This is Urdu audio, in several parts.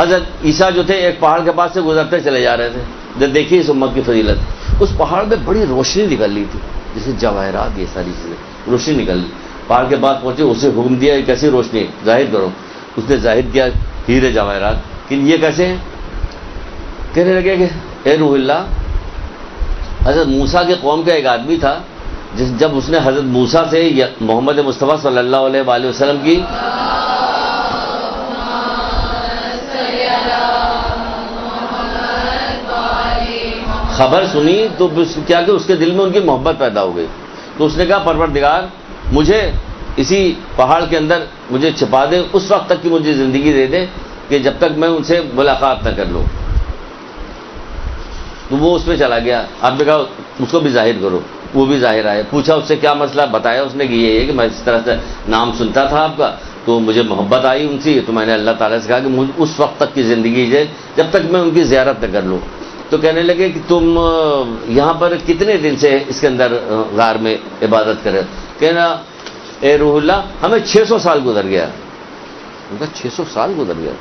حضرت عیسیٰ جو تھے ایک پہاڑ کے پاس سے گزرتے چلے جا رہے تھے، جب دیکھیے اس امت کی فضیلت، اس پہاڑ میں بڑی روشنی نکل رہی تھی، جیسے جواہرات، یہ ساری چیزیں روشنی نکل رہی، پہاڑ کے پاس پہنچے، اسے حکم دیا یہ کیسی روشنی ظاہر کرو، اس نے ظاہر کیا ہیرے جواہرات، کہ یہ کیسے ہیں؟ کہنے لگے کہ اے روح اللہ، حضرت موسیٰ کے قوم کا ایک آدمی تھا، جب اس نے حضرت موسیٰ سے محمد مصطفیٰ صلی اللہ علیہ وآلہ وسلم کی خبر سنی تو کیا کہ اس کے دل میں ان کی محبت پیدا ہو گئی، تو اس نے کہا پروردگار مجھے اسی پہاڑ کے اندر مجھے چھپا دے، اس وقت تک کی مجھے زندگی دے دے کہ جب تک میں ان سے ملاقات نہ کر لوں۔ تو وہ اس پہ چلا گیا، آپ نے کہا اس کو بھی ظاہر کرو، وہ بھی ظاہر آئے، پوچھا اس سے کیا مسئلہ، بتایا اس نے کہ یہ ہے کہ میں اس طرح سے نام سنتا تھا آپ کا تو مجھے محبت آئی ان سے، تو میں نے اللہ تعالیٰ سے کہا کہ مجھے اس وقت تک کی زندگی دے جب تک میں ان کی زیارت نہ کر لوں۔ تو کہنے لگے کہ تم یہاں پر کتنے دن سے اس کے اندر غار میں عبادت کرے؟ کہنا اے روح اللہ ہمیں 600 سال گزر گیا۔ ان کا 600 سال گزر گیا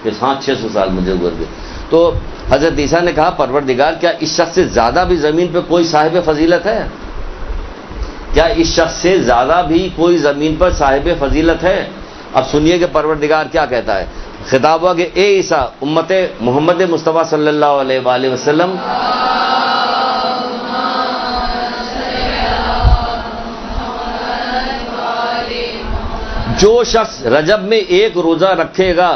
کہ ہاں 600 سال مجھے گزر گئے۔ تو حضرت عیسیٰ نے کہا پروردگار کیا اس شخص سے زیادہ بھی زمین پہ کوئی صاحب فضیلت ہے؟ کیا اس شخص سے زیادہ بھی کوئی زمین پر صاحب فضیلت ہے؟ اب سنیے کہ پروردگار کیا کہتا ہے، خطاب ہوا کہ اے عیسیٰ امت محمد مصطفیٰ صلی اللہ علیہ وآلہ وسلم، جو شخص رجب میں ایک روزہ رکھے گا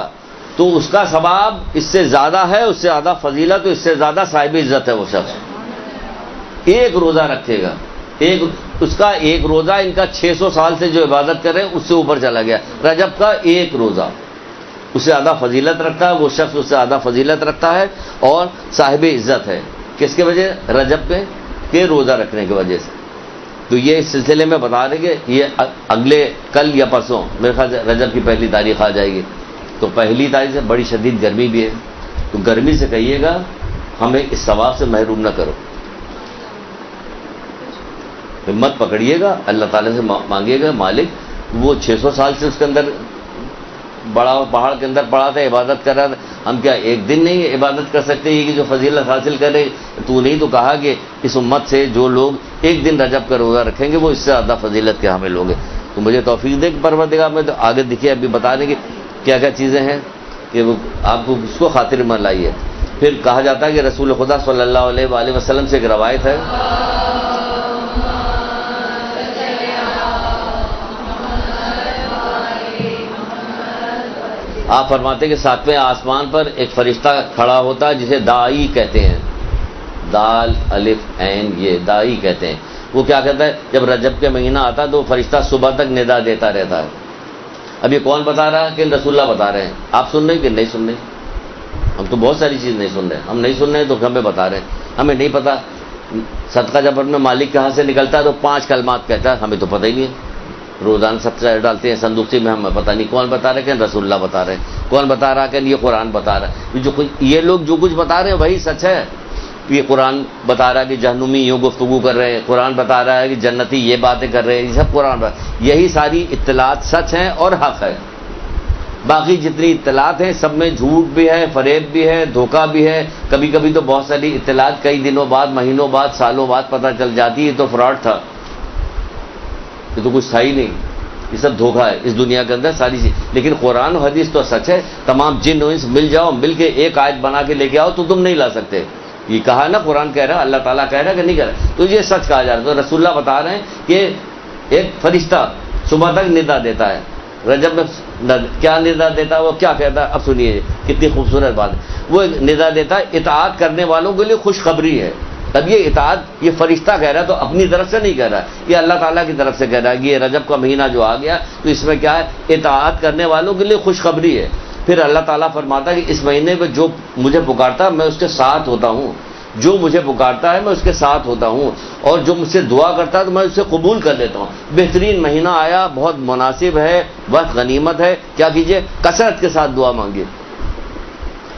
تو اس کا ثواب اس سے زیادہ ہے، اس سے زیادہ فضیلت، اس سے زیادہ صاحب عزت ہے وہ شخص۔ ایک روزہ رکھے گا، اس کا ایک روزہ ان کا 600 سال سے جو عبادت کر رہے ہیں اس سے اوپر چلا گیا۔ رجب کا ایک روزہ اس سے زیادہ فضیلت رکھتا ہے، وہ شخص اس سے زیادہ فضیلت رکھتا ہے اور صاحب عزت ہے۔ کس کے وجہ؟ رجب پہ کے روزہ رکھنے کی وجہ سے۔ تو یہ اس سلسلے میں بتا رہے کہ یہ اگلے کل یا پرسوں میرے خیال سے رجب کی پہلی تاریخ آ جائے گی، تو پہلی تاریخ سے بڑی شدید گرمی بھی ہے، تو گرمی سے کہیے گا ہمیں اس ثواب سے محروم نہ کرو، ہمت پکڑیے گا، اللہ تعالیٰ سے مانگیے گا مالک وہ 600 سال سے اس کے اندر بڑا پہاڑ کے اندر پڑا تھا، عبادت کر رہا تھا، ہم کیا ایک دن نہیں عبادت کر سکتے؟ یہ کہ جو فضیلت حاصل کرے تو نہیں تو کہا کہ اس امت سے جو لوگ ایک دن رجب کا روزہ رکھیں گے وہ اس سے زیادہ فضیلت کے حامل ہوں گے۔ تو مجھے توفیق دے کہ پروردگار میں تو آگے دیکھیے ابھی بتا دیں کہ کیا کیا چیزیں ہیں کہ وہ آپ کو اس کو خاطر میں لائیے۔ پھر کہا جاتا ہے کہ رسول خدا صلی اللہ علیہ وآلہ وسلم سے ایک روایت ہے، آپ فرماتے ہیں کہ 7ویں آسمان پر ایک فرشتہ کھڑا ہوتا ہے جسے داعی کہتے ہیں، دال الف عین یہ داعی کہتے ہیں۔ وہ کیا کہتا ہے جب رجب کے مہینہ آتا تو فرشتہ صبح تک ندا دیتا رہتا ہے۔ اب یہ کون بتا رہا ہے کہ رسول اللہ بتا رہے ہیں؟ آپ سن رہے ہیں کہ نہیں سن رہے؟ ہم تو بہت ساری چیز نہیں سن رہے، ہم نہیں سن رہے تو ہمیں بتا رہے ہیں، ہمیں نہیں پتا۔ صدقہ جب اپنے مالک کے ہاتھ سے نکلتا ہے تو 5 کلمات کہتا ہے، ہمیں تو پتہ ہی نہیں ہے۔ روزانہ سب سے ڈالتے ہیں صندوقچی میں، ہمیں پتہ نہیں کون بتا رہے کہ رسول اللہ بتا رہے ہیں، کون بتا رہا کہ یہ قرآن بتا رہا ہے۔ یہ لوگ جو کچھ بتا رہے ہیں وہی سچ ہے۔ یہ قرآن بتا رہا ہے کہ جہنمی یوں گفتگو کر رہے ہیں، قرآن بتا رہا ہے کہ جنتی یہ باتیں کر رہے ہیں، یہ سب قرآن یہی ساری اطلاعات سچ ہیں اور حق ہے۔ باقی جتنی اطلاعات ہیں سب میں جھوٹ بھی ہے، فریب بھی ہے، دھوکہ بھی ہے۔ کبھی کبھی تو بہت ساری اطلاعات کئی دنوں بعد، مہینوں بعد، سالوں بعد پتہ چل جاتی ہے تو فراڈ تھا، یہ تو کچھ تھا ہی نہیں، یہ سب دھوکہ ہے اس دنیا کے اندر ساری چیز۔ لیکن قرآن و حدیث تو سچ ہے۔ تمام جن و انس مل جاؤ، مل کے ایک آیت بنا کے لے کے آؤ تو تم نہیں لا سکتے۔ یہ کہا نا قرآن کہہ رہا، اللہ تعالیٰ کہہ رہا کہ نہیں کہہ رہا، تو یہ سچ کہا جا رہا ہے۔ تو رسول اللہ بتا رہے ہیں کہ ایک فرشتہ صبح تک ندا دیتا ہے، رجب میں کیا ندا دیتا ہے، وہ کیا کہتا ہے؟ اب سنیے کتنی خوبصورت بات ہے۔ وہ ندا دیتا ہے اطاعت کرنے والوں کے لیے خوشخبری ہے۔ تب یہ اطاعت یہ فرشتہ کہہ رہا ہے تو اپنی طرف سے نہیں کہہ رہا ہے، یہ اللہ تعالیٰ کی طرف سے کہہ رہا ہے کہ یہ رجب کا مہینہ جو آ گیا تو اس میں کیا ہے، اطاعت کرنے والوں کے لیے خوشخبری ہے۔ پھر اللہ تعالیٰ فرماتا ہے کہ اس مہینے میں جو مجھے پکارتا ہے میں اس کے ساتھ ہوتا ہوں، جو مجھے پکارتا ہے میں اس کے ساتھ ہوتا ہوں، اور جو مجھ سے دعا کرتا ہے تو میں اسے قبول کر لیتا ہوں۔ بہترین مہینہ آیا، بہت مناسب ہے، وقت غنیمت ہے، کیا کیجئے؟ کثرت کے ساتھ دعا مانگیے۔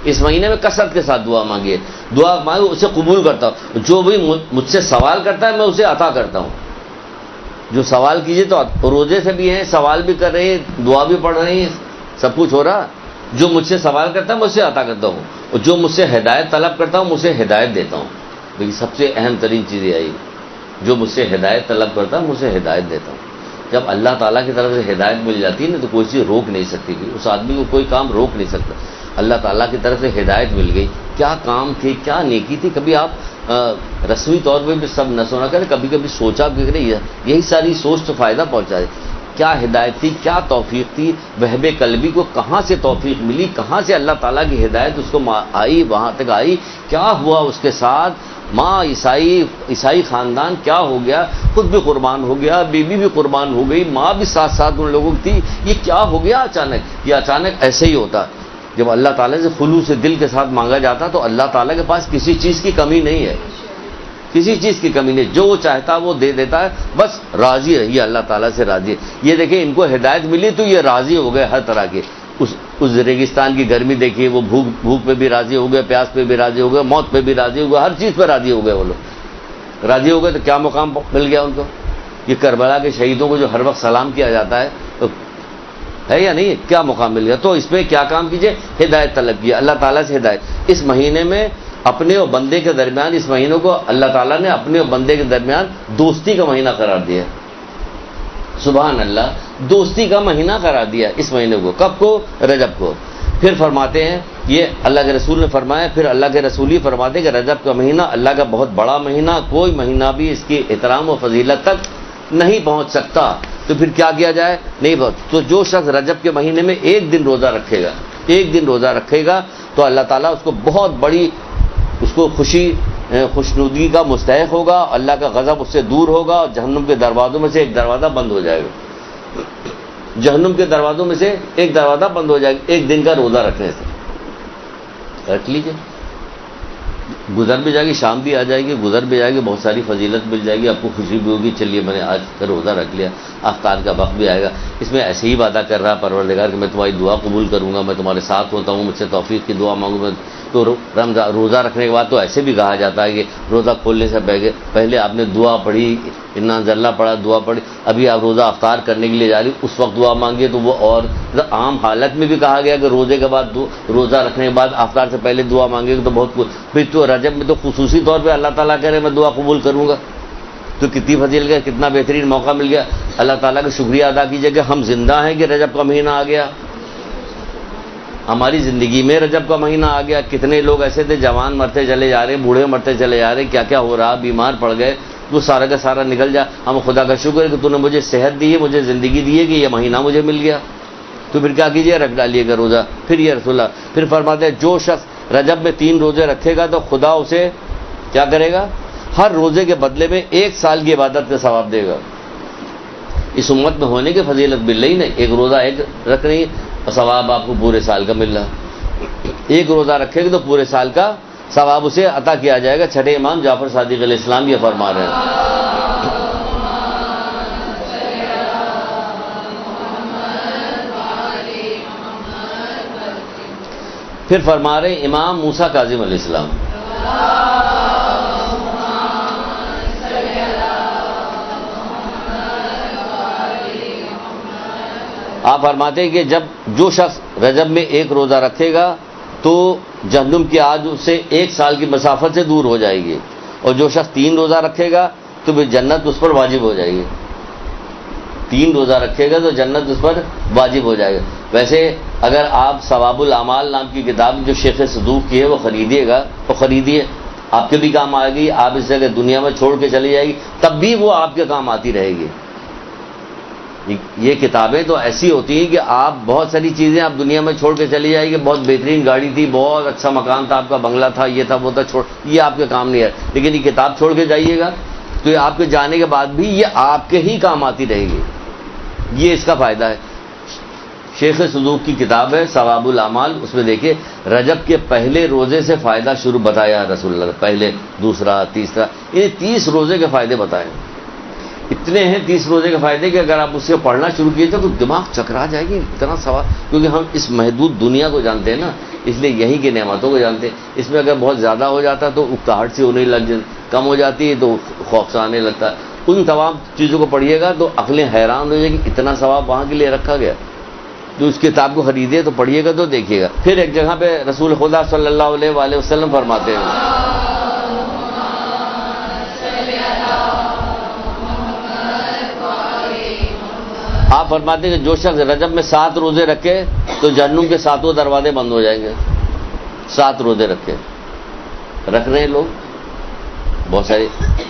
اس مہینے میں کثرت کے ساتھ دعا مانگیے، دعا مانگے اسے قبول کرتا ہوں۔ جو بھی مجھ سے سوال کرتا ہے میں اسے عطا کرتا ہوں۔ جو سوال کیجیے تو روزے سے بھی ہیں، سوال بھی کر رہے ہیں، دعا بھی پڑھ رہے ہیں، سب کچھ ہو رہا۔ جو مجھ سے سوال کرتا ہے مجھ سے عطا کرتا ہوں، اور جو مجھ سے ہدایت طلب کرتا ہوں مجھ سے ہدایت دیتا ہوں. لیکن سب سے اہم ترین چیز یہ آئی، جو مجھ سے ہدایت طلب کرتا ہے مجھ سے ہدایت دیتا ہوں. جب اللہ تعالیٰ کی طرف سے ہدایت مل جاتی ہے نا تو کوئی چیز روک نہیں سکتی تھی، اس آدمی کو کوئی کام روک نہیں سکتا. اللہ تعالیٰ کی طرف سے ہدایت مل گئی، کیا کام تھی، کیا نیکی تھی. کبھی آپ رسمی طور پہ بھی سب نہ سونا کریں، کبھی کبھی سوچا بھی کریں، یہی ساری سوچ تو فائدہ پہنچا ہے. کیا ہدایت تھی، کیا توفیق تھی. وہب قلبی کو کہاں سے توفیق ملی، کہاں سے اللہ تعالیٰ کی ہدایت اس کو آئی، وہاں تک آئی. کیا ہوا اس کے ساتھ، ماں عیسائی خاندان کیا ہو گیا، خود بھی قربان ہو گیا، بیوی بھی قربان ہو گئی، ماں بھی ساتھ ساتھ ان لوگوں کی تھی. یہ کیا ہو گیا اچانک؟ یہ اچانک ایسے ہی ہوتا. جب اللہ تعالیٰ سے خلوص دل کے ساتھ مانگا جاتا تو اللہ تعالیٰ کے پاس کسی چیز کی کمی نہیں ہے، کسی چیز کی کمی نہیں. جو وہ چاہتا وہ دے دیتا ہے. بس راضی رہیے، اللہ تعالیٰ سے راضی ہے. یہ دیکھیں ان کو ہدایت ملی تو یہ راضی ہو گئے ہر طرح کے. اس ریگستان کی گرمی دیکھیے، وہ بھوک پہ بھی راضی ہو گئے، پیاس پہ بھی راضی ہو گئے، موت پہ بھی راضی ہو گئے، ہر چیز پہ راضی ہو گئے. وہ لوگ راضی ہو گئے تو کیا مقام مل گیا ان کو. یہ کربلا کے شہیدوں کو جو ہر وقت سلام کیا جاتا ہے تو ہے یا نہیں، کیا مقام مل گیا. تو اس میں کیا کام کیجئے، ہدایت طلب کیے اللہ تعالیٰ سے ہدایت. اس مہینے میں اپنے اور بندے کے درمیان، اس مہینوں کو اللہ تعالیٰ نے اپنے اور بندے کے درمیان دوستی کا مہینہ قرار دیا. سبحان اللہ، دوستی کا مہینہ قرار دیا اس مہینے کو. کب کو؟ رجب کو. پھر فرماتے ہیں، یہ اللہ کے رسول نے فرمایا، پھر اللہ کے رسول ہی فرماتے ہیں کہ رجب کا مہینہ اللہ کا بہت بڑا مہینہ، کوئی مہینہ بھی اس کی احترام و فضیلت تک نہیں پہنچ سکتا. تو پھر کیا کیا جائے؟ نہیں بہت. تو جو شخص رجب کے مہینے میں ایک دن روزہ رکھے گا، ایک دن روزہ رکھے گا تو اللہ تعالیٰ اس کو بہت بڑی، اس کو خوشنودگی کا مستحق ہوگا. اللہ کا غضب اس سے دور ہوگا اور جہنم کے دروازوں میں سے ایک دروازہ بند ہو جائے گا. جہنم کے دروازوں میں سے ایک دروازہ بند ہو جائے گا ایک دن کا روزہ رکھنے سے. رکھ لیجیے، گزر بھی جائے گی، شام بھی آ جائے گی، گزر بھی جائے گی، بہت ساری فضیلت مل جائے گی، آپ کو خوشی بھی ہوگی. چلیے میں نے آج کا روزہ رکھ لیا، افطار کا وقت بھی آئے گا. اس میں ایسے ہی وعدہ کر رہا پروردگار کہ میں تمہاری دعا قبول کروں گا، میں تمہارے ساتھ ہوتا ہوں، مجھ سے توفیق کی دعا مانگوں گا. تو روزہ رکھنے کے بعد تو ایسے بھی کہا جاتا ہے کہ روزہ کھولنے سے پہلے آپ نے دعا پڑھی، انا انزلنا پڑھا، دعا پڑھی، ابھی آپ روزہ افطار کرنے کے لیے جا رہی، اس وقت دعا مانگیے. تو وہ اور عام حالت میں بھی کہا گیا کہ روزے کے بعد، روزہ رکھنے کے بعد افطار سے پہلے دعا مانگے تو بہت کچھ. پھر تو رجب میں تو خصوصی طور پہ اللہ تعالیٰ کہہ رہے میں دعا قبول کروں گا. تو کتنی فضیلت ہے، کتنا بہترین موقع مل گیا. اللہ تعالیٰ کا شکریہ ادا کیجیے کہ ہم زندہ ہیں کہ رجب کا مہینہ آ گیا، ہماری زندگی میں رجب کا مہینہ آ گیا. کتنے لوگ ایسے تھے جوان مرتے چلے جا رہے، بوڑھے مرتے چلے جا رہے، کیا کیا ہو رہا، بیمار پڑ گئے. تو سارا کا سارا نکل جا. ہم خدا کا شکر ہے کہ تو نے مجھے صحت دی ہے، مجھے زندگی دی ہے کہ یہ مہینہ مجھے مل گیا. تو پھر کیا کیجیے، رکھ ڈالیے گا روزہ. پھر یہ رسول اللہ پھر فرماتے ہیں جو شخص رجب میں 3 روزے رکھے گا تو خدا اسے کیا کرے گا، ہر روزے کے بدلے میں 1 سال کی عبادت کا ثواب دے گا. اس امت میں ہونے کی فضیلت مل رہی نا، ایک روزہ ایک رکھ رہی اور ثواب آپ کو پورے سال کا مل رہا. ایک روزہ رکھے گا تو پورے سال کا ثواب اسے عطا کیا جائے گا. چھٹے امام جعفر صادق علیہ السلام یہ فرما رہے ہیں. پھر فرما رہے ہیں امام موسیٰ کاظم علیہ السلام، آپ فرماتے ہیں کہ جب جو شخص رجب میں 1 روزہ رکھے گا تو جہنم کی آگ سے 1 سال کی مسافت سے دور ہو جائے گی. اور جو شخص 3 روزہ رکھے گا تو پھر جنت اس پر واجب ہو جائے گی. 3 روزہ رکھے گا تو جنت اس پر واجب ہو جائے گا. ویسے اگر آپ ثواب الاعمال نام کی کتاب جو شیخ صدوق کی ہے وہ خریدیے گا تو خریدیے، آپ کے بھی کام آئے گی. آپ اس جگہ دنیا میں چھوڑ کے چلی جائے گی تب بھی وہ آپ کے کام آتی رہے گی. یہ کتابیں تو ایسی ہوتی ہیں کہ آپ بہت ساری چیزیں آپ دنیا میں چھوڑ کے چلی جائے گی. بہت بہترین گاڑی تھی، بہت اچھا مکان تھا، آپ کا بنگلہ تھا، یہ تھا وہ تھا، یہ آپ کے کام نہیں ہے. لیکن یہ کتاب چھوڑ کے جائیے گا تو یہ آپ کے جانے کے بعد بھی یہ آپ کے ہی کام آتی رہے گی. یہ اس کا فائدہ ہے. شیخ صدوق کی کتاب ہے ثواب الاعمال، اس میں دیکھیے رجب کے پہلے روزے سے فائدہ شروع بتایا رسول اللہ، پہلے، دوسرا، تیسرا، یہ 30 روزے کے فائدے بتائے. اتنے ہیں 30 روزے کے فائدے کہ اگر آپ اس سے پڑھنا شروع کیے تو دماغ چکرا جائے گی. اتنا سوال، کیونکہ ہم اس محدود دنیا کو جانتے ہیں نا، اس لیے یہیں کی نعمتوں کو جانتے ہیں. اس میں اگر بہت زیادہ ہو جاتا تو اکتاہٹ سے ہونے لگ جاتی، کم ہو جاتی ہے تو خوف سے آنے لگتا ہے. ان تمام چیزوں کو پڑھیے گا تو عقلیں حیران ہو جائے گی، اتنا ثواب وہاں کے لیے رکھا گیا. جو اس کتاب کو خریدے تو پڑھیے گا تو دیکھیے گا. پھر ایک جگہ پہ رسول خدا صلی اللہ علیہ وآلہ وسلم فرماتے ہیں, آپ فرماتے ہیں کہ جو شخص رجب میں 7 روزے رکھے تو جہنم کے 7 دروازے بند ہو جائیں گے. 7 روزے رکھے, رکھ رہے ہیں لوگ, بہت سارے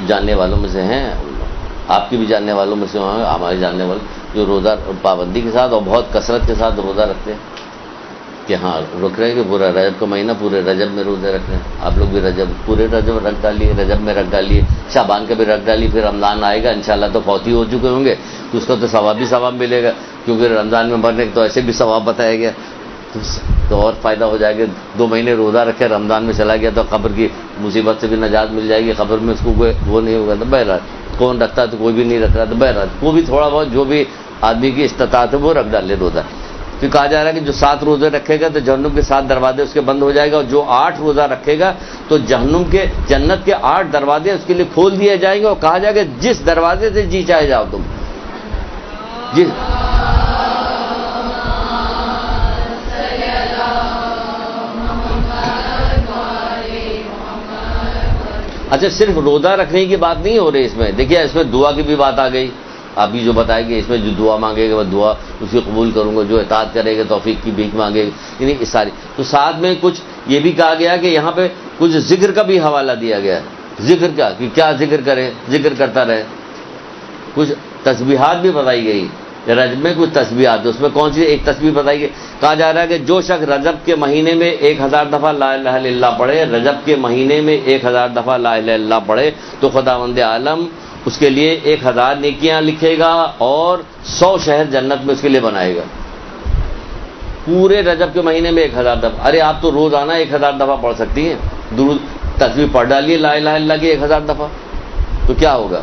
جاننے والوں میں سے ہیں, آپ کی بھی جاننے والوں میں سے ہیں, ہمارے جاننے والے جو روزہ پابندی کے ساتھ اور بہت کثرت کے ساتھ روزہ رکھتے ہیں کہ ہاں رک رہے ہیں کہ پورا رجب کا مہینہ پورے رجب میں روزے رکھ رہے ہیں. آپ لوگ بھی رجب پورے رجب رکھ ڈالیے, رجب میں رکھ ڈالیے, شعبان کا بھی رکھ ڈالیے, پھر رمضان آئے گا انشاءاللہ تو فوتی ہو چکے ہوں گے تو اس کا تو ثواب ہی ثواب ملے گا, کیونکہ رمضان میں مرنے تو ایسے بھی ثواب بتایا گیا تو اور فائدہ ہو جائے گا. 2 مہینے روزہ رکھے رمضان میں چلا گیا تو قبر کی مصیبت سے بھی نجات مل جائے گی, قبر میں اس کو کوئی وہ نہیں ہوگا. تو بہرحال کون رکھتا ہے تو کوئی بھی نہیں رکھ رہا, تو بہرحال وہ بھی تھوڑا بہت جو بھی آدمی کی استطاعت ہے وہ رکھ ڈالے روزہ. پھر کہا جا رہا ہے کہ جو 7 روزے رکھے گا تو جہنم کے 7 دروازے اس کے بند ہو جائے گا, اور جو 8 روزہ رکھے گا تو جنت کے 8 دروازے اس کے لیے کھول دیے جائیں گے, اور کہا جائے گا جس دروازے سے جی چاہے جاؤ تم. جی اچھا, صرف روزہ رکھنے کی بات نہیں ہو رہی اس میں, دیکھیے اس میں دعا کی بھی بات آ گئی. ابھی جو بتائے کہ اس میں جو دعا مانگے گا وہ دعا اس کی قبول کروں گا, جو اطاعت کرے گا توفیق کی بھیک مانگے گا, یعنی اس ساری. تو ساتھ میں کچھ یہ بھی کہا گیا کہ یہاں پہ کچھ ذکر کا بھی حوالہ دیا گیا. ذکر کا کہ کیا ذکر کرے, ذکر کرتا رہے. کچھ تسبیحات بھی بتائی گئی رجب میں, کچھ تسبیحات. اس میں کون سی ایک تسبیح بتائی گئی, کہا جا رہا ہے کہ جو شخص رجب کے مہینے میں 1000 دفعہ لا الہ الا اللہ پڑھے, رجب کے مہینے میں 1000 دفعہ لا الہ الا اللہ پڑھے تو خداوند عالم اس کے لیے 1000 نیکیاں لکھے گا اور 100 شہر جنت میں اس کے لیے بنائے گا. پورے رجب کے مہینے میں 1000 دفعہ. ارے آپ تو روزانہ 1000 دفعہ پڑھ سکتی ہیں, درود تسبیح پڑھ ڈالیے لا الہ الا اللہ کی 1000 دفعہ, تو کیا ہوگا.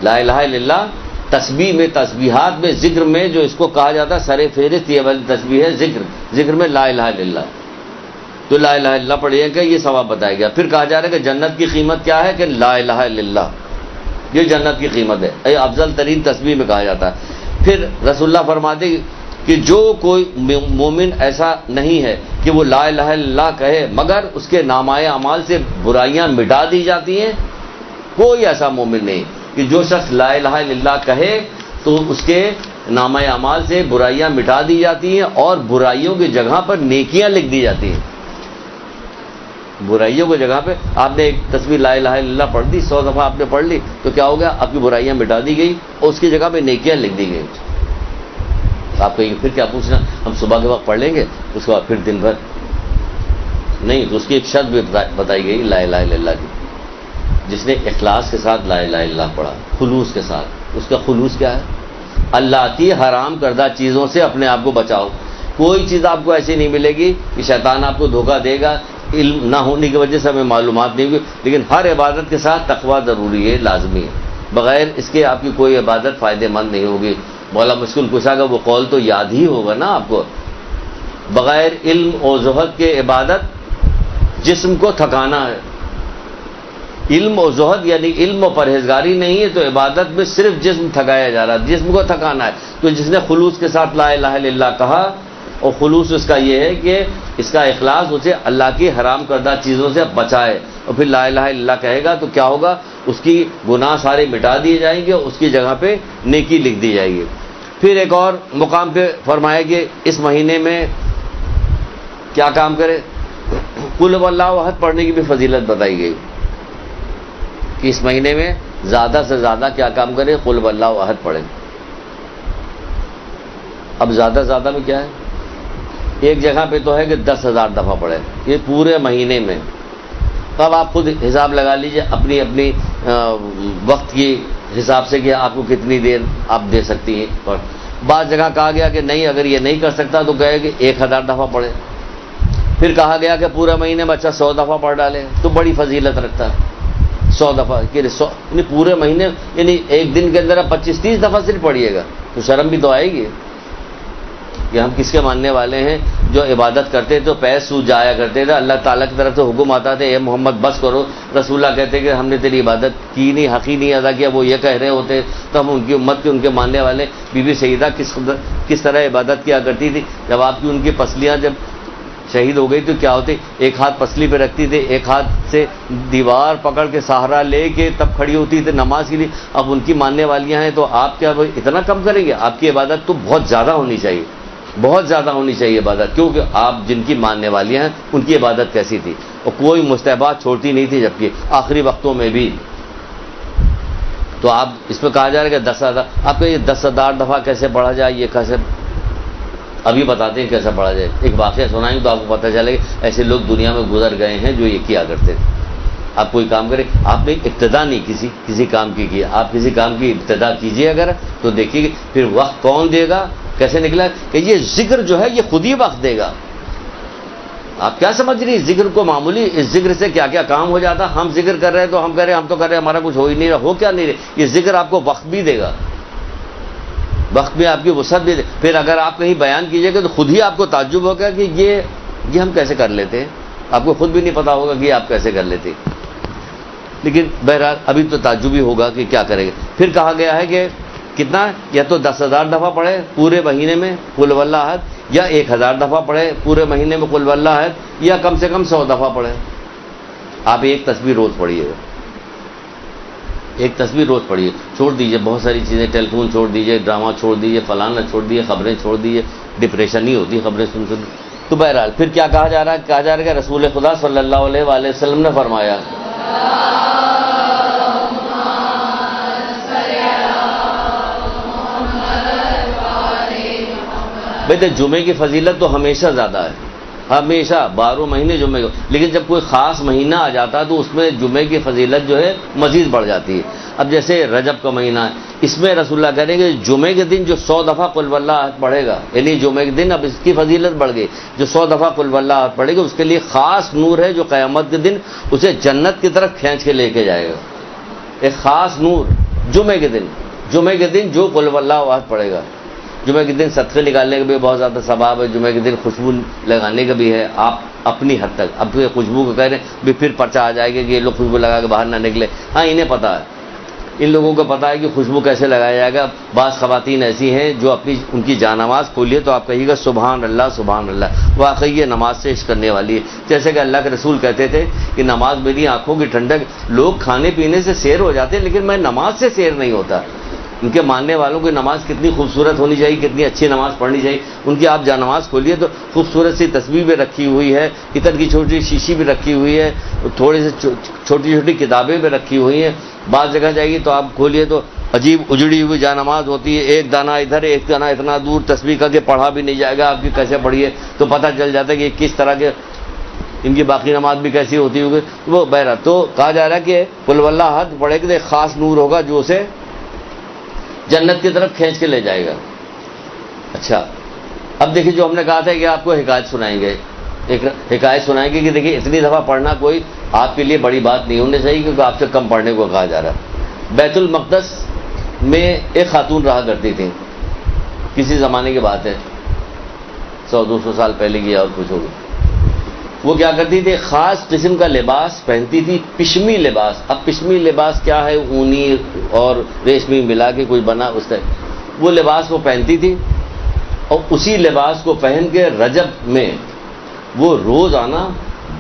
لا الہ الا اللہ تسبیح میں, تسبیحات میں, ذکر میں جو اس کو کہا جاتا ہے سر فہرست یہ والی تسبیح ہے ذکر میں لا الہ الا اللہ. تو لا الہ الا اللہ پڑھیے کہ یہ ثواب بتایا گیا. پھر کہا جا رہا ہے کہ جنت کی قیمت کیا ہے, کہ لا الہ الا اللہ, یہ جنت کی قیمت ہے, یہ افضل ترین تسبیح میں کہا جاتا ہے. پھر رسول اللہ فرماتے کہ جو کوئی مومن ایسا نہیں ہے کہ وہ لا الہ الا اللہ کہے مگر اس کے نامۂ اعمال سے برائیاں مٹا دی جاتی ہیں. کوئی ایسا مومن نہیں کہ جو شخص لا الہ الا اللہ کہے تو اس کے نامۂ اعمال سے برائیاں مٹا دی جاتی ہیں اور برائیوں کی جگہ پر نیکیاں لکھ دی جاتی ہیں. برائیوں کی جگہ پہ آپ نے ایک تصویر لا الہ الا اللہ پڑھ دی, 100 دفعہ آپ نے پڑھ لی تو کیا ہو گیا, آپ کی برائیاں مٹا دی گئی اور اس کی جگہ پہ نیکیاں لکھ دی گئی. آپ کہیں پھر کیا پوچھنا, ہم صبح کے وقت پڑھ لیں گے اس کے بعد پھر دن بھر نہیں. تو اس کی ایک شرط بھی بتائی گئی لا الہ الا اللہ کی, جس نے اخلاص کے ساتھ لا الہ الا اللہ پڑھا, خلوص کے ساتھ. اس کا خلوص کیا ہے, اللہ کی حرام کردہ چیزوں سے اپنے آپ کو بچاؤ. کوئی چیز آپ کو ایسی نہیں ملے گی کہ شیطان آپ کو دھوکہ دے گا, علم نہ ہونے کی وجہ سے ہمیں معلومات نہیں ہوگی, لیکن ہر عبادت کے ساتھ تقویٰ ضروری ہے, لازمی ہے. بغیر اس کے آپ کی کوئی عبادت فائدہ مند نہیں ہوگی. مولا مشکل کشا کا وہ قول تو یاد ہی ہوگا نا آپ کو, بغیر علم و زہد کے عبادت جسم کو تھکانا ہے. علم و زہد یعنی علم و پرہیزگاری نہیں ہے تو عبادت میں صرف جسم تھکایا جا رہا ہے, جسم کو تھکانا ہے. تو جس نے خلوص کے ساتھ لا الہ الا اللہ کہا, اور خلوص اس کا یہ ہے کہ اس کا اخلاص اسے اللہ کی حرام کردہ چیزوں سے بچائے, اور پھر لا الہ الا اللہ کہے گا تو کیا ہوگا, اس کی گناہ سارے مٹا دیے جائیں گے, اس کی جگہ پہ نیکی لکھ دی جائے گی. پھر ایک اور مقام پہ فرمایا کہ اس مہینے میں کیا کام کرے, قل هو اللہ احد پڑھنے کی بھی فضیلت بتائی گئی کہ اس مہینے میں زیادہ سے زیادہ کیا کام کرے, قل هو اللہ احد پڑھیں. اب زیادہ زیادہ میں کیا ہے, ایک جگہ پہ تو ہے کہ 10,000 دفعہ پڑھے یہ پورے مہینے میں. اب آپ خود حساب لگا لیجئے اپنی اپنی وقت کی حساب سے کہ آپ کو کتنی دیر آپ دے سکتی ہیں. بعض جگہ کہا گیا کہ نہیں, اگر یہ نہیں کر سکتا تو کہے کہ 1000 دفعہ پڑھے. پھر کہا گیا کہ پورے مہینے میں 100 دفعہ پڑھ ڈالے تو بڑی فضیلت رکھتا ہے. 100 دفعہ یعنی پورے مہینے, یعنی ایک دن کے اندر آپ 25-30 دفعہ صرف پڑھیے گا تو شرم بھی تو آئے گی. کہ ہم کس کے ماننے والے ہیں؟ جو عبادت کرتے تو پیر سوج جایا کرتے تھے، اللہ تعالیٰ کی طرف سے حکم آتا تھا اے محمد بس کرو، رسول اللہ کہتے کہ ہم نے تیری عبادت کی نہیں، حق ہی نہیں ادا کیا، وہ یہ کہہ رہے ہوتے، تو ہم ان کی امت کے ان کے ماننے والے. بی بی سیدہ کس طرح عبادت کیا کرتی تھی؟ جب آپ کی ان کی پسلیاں جب شہید ہو گئی تو کیا ہوتی؟ ایک ہاتھ پسلی پہ رکھتی تھی، ایک ہاتھ سے دیوار پکڑ کے سہارا لے کے تب کھڑی ہوتی تھی نماز کے لیے. اب ان کی ماننے والیاں ہیں تو آپ کیا اتنا کم کریں گے؟ آپ کی عبادت تو بہت زیادہ ہونی چاہیے، بہت زیادہ ہونی چاہیے عبادت، کیونکہ آپ جن کی ماننے والیاں ہیں ان کی عبادت کیسی تھی، اور کوئی مستحبات چھوڑتی نہیں تھی، جبکہ آخری وقتوں میں بھی. تو آپ اس پہ کہا جا رہا ہے کہ 10,000، آپ کا یہ 10,000 دفعہ کیسے پڑھا جائے، یہ کیسے ابھی بتاتے ہیں کیسا پڑھا جائے. ایک واقعہ سنائیں تو آپ کو پتہ چلے کہ ایسے لوگ دنیا میں گزر گئے ہیں جو یہ کیا کرتے تھے. آپ کوئی کام کریں، آپ نے ابتدا نہیں کسی کام کی آپ کسی کام کی ابتدا کیجئے اگر، تو دیکھیے پھر وقت کون دے گا. کیسے نکلا کہ یہ ذکر جو ہے یہ خود ہی وقت دے گا. آپ کیا سمجھ رہی ذکر کو معمولی؟ اس ذکر سے کیا کیا کام ہو جاتا. ہم ذکر کر رہے ہیں تو ہم کہہ رہے ہیں ہم تو کر رہے ہیں، ہمارا کچھ ہو ہی نہیں رہا. ہو کیا نہیں رہے؟ یہ ذکر آپ کو وقت بھی دے گا، وقت میں آپ کی وسعت بھی دے. پھر اگر آپ کہیں بیان کیجیے گا تو خود ہی آپ کو تعجب ہوگا کہ یہ ہم کیسے کر لیتے ہیں. آپ کو خود بھی نہیں پتا ہوگا کہ یہ آپ کیسے کر لیتے. لیکن بہرحال ابھی تو تعجب ہی ہوگا کہ کیا کرے گا. پھر کہا گیا ہے کہ کتنا، یا تو 10,000 دفعہ پڑھے پورے مہینے میں قل هو اللہ احد، یا 1,000 دفعہ پڑھے پورے مہینے میں قل هو اللہ احد، یا کم سے کم 100 دفعہ پڑھے. آپ ایک تسبیح روز پڑھیے گا، ایک تسبیح روز پڑھیے. چھوڑ دیجئے بہت ساری چیزیں، ٹیلی فون چھوڑ دیجئے، ڈرامہ چھوڑ دیجئے، فلانا چھوڑ دیجئے، خبریں چھوڑ دیجئے. ڈپریشن ہی ہوتی خبریں سن. تو بہرحال پھر کیا کہا جا رہا ہے؟ کہا جا رہا ہے کہ رسول خدا صلی اللہ علیہ وآلہ وسلم نے فرمایا، بھائی تو جمعے کی فضیلت تو ہمیشہ زیادہ ہے، ہمیشہ 12 مہینے جمعے کو، لیکن جب کوئی خاص مہینہ آ جاتا ہے تو اس میں جمعے کی فضیلت جو ہے مزید بڑھ جاتی ہے. اب جیسے رجب کا مہینہ ہے، اس میں رسول اللہ کہہ رہے ہیں کہ جمعے کے دن جو 100 دفعہ قل هو اللہ احد پڑھے گا، یعنی جمعے کے دن اب اس کی فضیلت بڑھ گئی، جو 100 دفعہ قل هو اللہ احد پڑھے گا اس کے لیے خاص نور ہے جو قیامت کے دن اسے جنت کی طرف کھینچ کے لے کے جائے گا. ایک خاص نور جمعے کے دن جو قل هو اللہ احد پڑھے گا. جمعے کے دن صدقے نکالنے کا بھی بہت زیادہ ثواب ہے، جمعے کے دن خوشبو لگانے کا بھی ہے. آپ اپنی حد تک، اب خوشبو کو کہہ رہے ہیں بھی پھر پرچہ آ جائے گا کہ یہ لوگ خوشبو لگا کے باہر نہ نکلے. ہاں انہیں پتہ ہے، ان لوگوں کو پتہ ہے کہ خوشبو کیسے لگایا جائے گا. بعض خواتین ایسی ہیں جو ان کی جانماز کھولیے تو آپ کہیے گا سبحان اللہ سبحان اللہ، واقعی یہ نماز سے عشق کرنے والی ہے. جیسے کہ اللہ کے رسول کہتے تھے کہ نماز میری آنکھوں کی ٹھنڈک. لوگ کھانے پینے سے سیر ہو جاتے ہیں لیکن میں نماز سے سیر نہیں ہوتا. ان کے ماننے والوں کی نماز کتنی خوبصورت ہونی چاہیے، کتنی اچھی نماز پڑھنی چاہیے. ان کی آپ جانماز کھولیے تو خوبصورت سی تصویر بھی رکھی ہوئی ہے، عطر کی چھوٹی شیشی بھی رکھی ہوئی ہے، تھوڑی سی چھوٹی چھوٹی کتابیں بھی رکھی ہوئی ہیں. بعض جگہ جائیے تو آپ کھولیے تو عجیب اجڑی ہوئی جانماز ہوتی ہے، ایک دانہ ادھر ایک دانہ اتنا دور، تصویر کر کے پڑھا بھی نہیں جائے گا. آپ کی کیسے پڑھیے تو پتہ چل جاتا ہے کہ کس طرح کے ان کی باقی نماز بھی کیسی ہوتی ہوگی. وہ بہرحال تو کہا جا رہا ہے کہ قل هو اللہ احد پڑھے کہ ایک خاص نور ہوگا جو اسے جنت کی طرف کھینچ کے لے جائے گا. اچھا اب دیکھیے جو ہم نے کہا تھا کہ آپ کو حکایت سنائیں گے، ایک حکایت سنائیں گے کہ دیکھیے اتنی دفعہ پڑھنا کوئی آپ کے لیے بڑی بات نہیں ہونی چاہیے کیونکہ آپ سے کم پڑھنے کو کہا جا رہا ہے. بیت المقدس میں ایک خاتون رہا کرتی تھی، کسی زمانے کی بات ہے، 100-200 سال پہلے کی اور کچھ ہوگی. وہ کیا کرتی تھی؟ خاص قسم کا لباس پہنتی تھی، پشمی لباس. اب پشمی لباس کیا ہے؟ اونی اور ریشمی ملا کے کوئی بنا اس طرح وہ لباس وہ پہنتی تھی. اور اسی لباس کو پہن کے رجب میں وہ روزانہ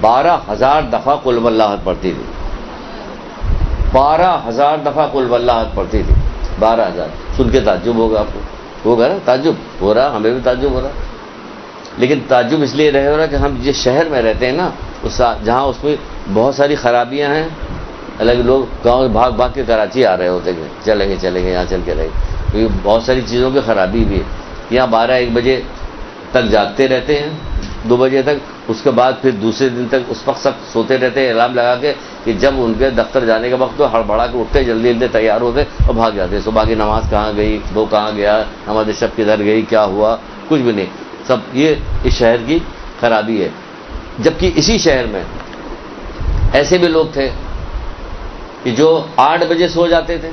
12,000 دفعہ قل هو اللہ احد پڑھتی تھی. 12,000 دفعہ قل هو اللہ احد پڑھتی تھی. 12,000 سن کے تعجب ہوگا آپ کو، ہوگا نا تعجب ہو رہا، ہمیں بھی تعجب ہو رہا. لیکن تعجب اس لیے رہے ہو رہا کہ ہم جس شہر میں رہتے ہیں نا جہاں اس میں بہت ساری خرابیاں ہیں. الگ لوگ گاؤں بھاگ بھاگ کے کراچی آ رہے ہوتے ہیں، چلیں گے یہاں چل کے رہے کیونکہ بہت ساری چیزوں کی خرابی بھی ہے. یہاں 12-1 بجے تک جاگتے رہتے ہیں، 2 بجے تک، اس کے بعد پھر دوسرے دن تک اس وقت سب سوتے رہتے ہیں الارم لگا کے کہ جب ان کے دفتر جانے کا وقت تو ہڑبڑا کے اٹھتے، جلدی جلدی تیار ہوتے اور بھاگ جاتے. صبح کی نماز کہاں گئی، وہ کہاں گیا، نماز شب کدھر گئی، کیا ہوا، کچھ بھی نہیں. سب یہ اس شہر کی خرابی ہے. جبکہ اسی شہر میں ایسے بھی لوگ تھے کہ جو 8 بجے سو جاتے تھے،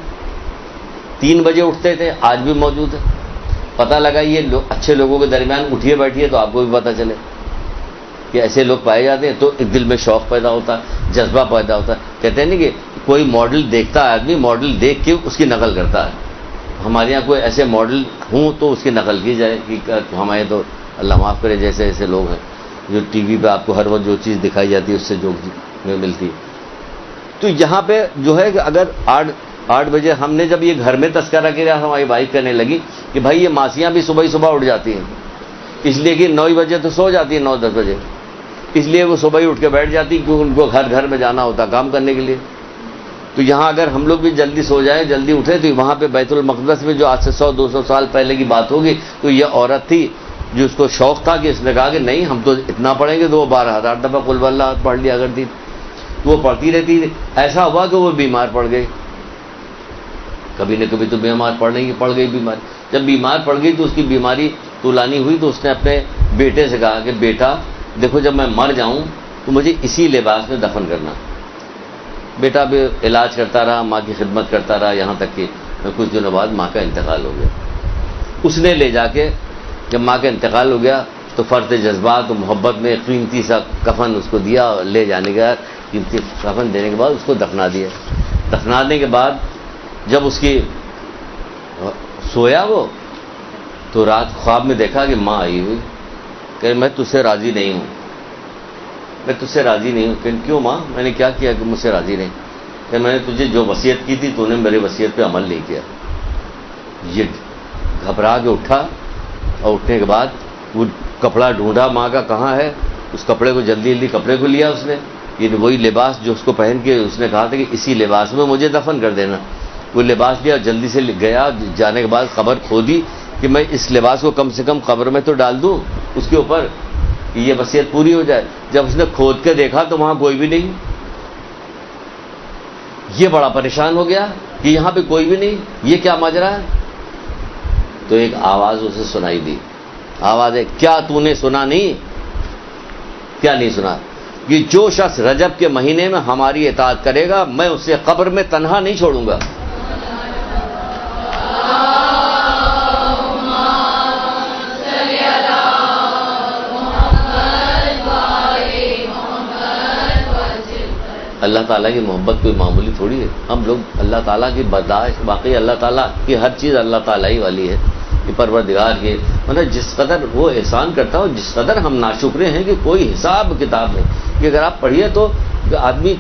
3 بجے اٹھتے تھے، آج بھی موجود ہے. پتہ لگا یہ اچھے لوگوں کے درمیان اٹھیے بیٹھیے تو آپ کو بھی پتہ چلے کہ ایسے لوگ پائے جاتے ہیں، تو ایک دل میں شوق پیدا ہوتا ہے، جذبہ پیدا ہوتا ہے. کہتے ہیں نہیں کہ کوئی ماڈل دیکھتا ہے آدمی، ماڈل دیکھ کے اس کی نقل کرتا ہے. ہمارے یہاں کوئی ایسے ماڈل ہوں تو اس کی نقل کی جائے کہ ہمارے تو اللہ معاف کرے جیسے ایسے لوگ ہیں جو ٹی وی پہ آپ کو ہر وقت جو چیز دکھائی جاتی ہے اس سے جو ملتی. تو یہاں پہ جو ہے کہ اگر 8 بجے ہم نے جب یہ گھر میں تذکرہ کیا، ہماری وائف کہنے لگی کہ بھائی یہ ماسیاں بھی صبح اٹھ جاتی ہیں، اس لیے کہ 9 بجے تو سو جاتی ہیں، 9-10 بجے، اس لیے وہ صبح ہی اٹھ کے بیٹھ جاتی کیونکہ ان کو گھر میں جانا ہوتا کام کرنے کے لیے. تو یہاں اگر ہم لوگ بھی جلدی سو جائیں، جلدی اٹھیں، تو وہاں پہ بیت المقدس میں جو آج سے 100-200 سال پہلے کی بات ہوگی، تو یہ عورت تھی جو اس کو شوق تھا کہ اس نے کہا کہ نہیں ہم تو اتنا پڑھیں گے، تو وہ 12,000 دفعہ قل واللہ پڑھ لیا کرتی، وہ پڑھتی رہتی. ایسا ہوا کہ وہ بیمار پڑ گئی، کبھی نہ کبھی تو بیمار پڑ گئی بیمار. جب بیمار پڑ گئی تو اس کی بیماری طولانی ہوئی، تو اس نے اپنے بیٹے سے کہا کہ بیٹا دیکھو جب میں مر جاؤں تو مجھے اسی لباس میں دفن کرنا. بیٹا بھی علاج کرتا رہا، ماں کی خدمت کرتا رہا، یہاں تک کہ کچھ دنوں بعد ماں کا انتقال ہو گیا. اس نے لے جا کے جب ماں کا انتقال ہو گیا تو فرط جذبات و محبت میں قیمتی سا کفن اس کو دیا، اور لے جانے کے بعد قیمتی کفن دینے کے بعد اس کو دفنا دیا. دفنانے کے بعد جب اس کی سویا وہ تو رات خواب میں دیکھا کہ ماں آئی ہوئی کہ میں تجھ سے راضی نہیں ہوں، میں تجھ سے راضی نہیں ہوں. کہ کیوں ماں، میں نے کیا کیا کہ مجھ سے راضی نہیں؟ کہ میں نے تجھے جو وصیت کی تھی تو نے میری وصیت پہ عمل نہیں کیا. یہ گھبرا کے اٹھا اور اٹھنے کے بعد وہ کپڑا ڈھونڈا ماں کا کہاں ہے، اس کپڑے کو جلدی کپڑے کو لیا اس نے، یہ وہی لباس جو اس کو پہن کے اس نے کہا تھا کہ اسی لباس میں مجھے دفن کر دینا. وہ لباس لیا، جلدی سے گیا، جانے کے بعد قبر کھودی کہ میں اس لباس کو کم سے کم قبر میں تو ڈال دوں اس کے اوپر کہ یہ وصیت پوری ہو جائے. جب اس نے کھود کے دیکھا تو وہاں کوئی بھی نہیں. یہ بڑا پریشان ہو گیا کہ یہاں پہ کوئی بھی نہیں، یہ کیا ماجرا ہے. تو ایک آواز اسے سنائی دی. آواز ہے، کیا تو نے سنا نہیں؟ کیا نہیں سنا؟ کہ جو شخص رجب کے مہینے میں ہماری اطاعت کرے گا میں اسے قبر میں تنہا نہیں چھوڑوں گا. اللہ تعالیٰ کی محبت کوئی معمولی تھوڑی ہے. ہم لوگ اللہ تعالیٰ کی برداشت، واقعی اللہ تعالیٰ کی ہر چیز اللہ تعالیٰ ہی والی ہے. یہ پروردگار کے مطلب جس قدر وہ احسان کرتا ہو، جس قدر ہم ناشکرے ہیں کہ کوئی حساب کتاب نہیں. کہ اگر آپ پڑھیے تو آدمی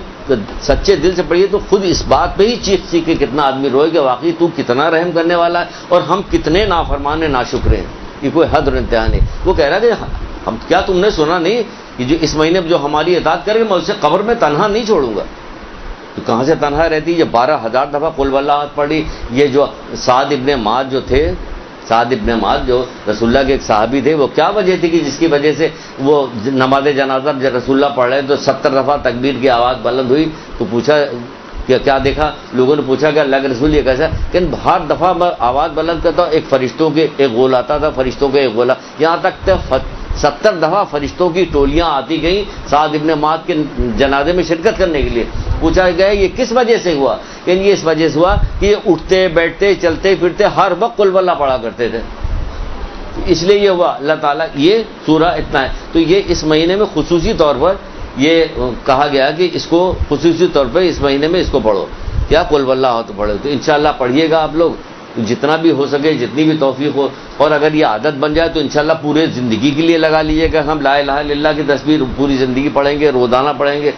سچے دل سے پڑھیے تو خود اس بات پہ ہی چیخ کے کتنا آدمی روئے کہ واقعی تو کتنا رحم کرنے والا ہے اور ہم کتنے نافرمان ناشکرے ہیں. یہ کوئی حد اور انتہا نہیں. وہ کہہ رہا کہ ہم کیا تم نے سنا نہیں کہ جو اس مہینے جو ہماری اطاعت کرے میں اسے قبر میں تنہا نہیں چھوڑوں گا. تو کہاں سے تنہا رہتی؟ جب 12,000 دفعہ قل واللہ پڑھی. یہ جو سعد ابن معاذ جو تھے، سعد ابن معاذ جو رسول اللہ کے ایک صحابی تھے، وہ کیا وجہ تھی کہ جس کی وجہ سے وہ نماز جنازہ جب رسول اللہ پڑھ رہے تو 70 دفعہ تکبیر کی آواز بلند ہوئی. تو پوچھا کہ کیا دیکھا؟ لوگوں نے پوچھا کہ اللہ کے رسول یہ کیسا؟ کہ ہر دفعہ میں آواز بلند کرتا ہوں ایک فرشتوں کے ایک غول آتا تھا، فرشتوں کے ایک غولا، یہاں تک 70 دفعہ فرشتوں کی ٹولیاں آتی گئیں سعد ابن معاذ کے جنازے میں شرکت کرنے کے لیے. پوچھا گیا یہ کس وجہ سے ہوا؟ کہ یہ اس وجہ سے ہوا کہ یہ اٹھتے بیٹھتے چلتے پھرتے ہر وقت قل واللہ پڑھا کرتے تھے، اس لیے یہ ہوا. اللہ تعالیٰ یہ سورہ اتنا ہے. تو یہ اس مہینے میں خصوصی طور پر یہ کہا گیا کہ اس کو خصوصی طور پر اس مہینے میں اس کو پڑھو. کیا قل واللہ ہو تو پڑھو. تو انشاءاللہ پڑھیے گا آپ لوگ جتنا بھی ہو سکے، جتنی بھی توفیق ہو. اور اگر یہ عادت بن جائے تو انشاءاللہ پورے زندگی کے لیے لگا لیجیے گا. ہم لا الہ الا اللہ کی تصویر پوری زندگی پڑھیں گے، روزانہ پڑھیں گے.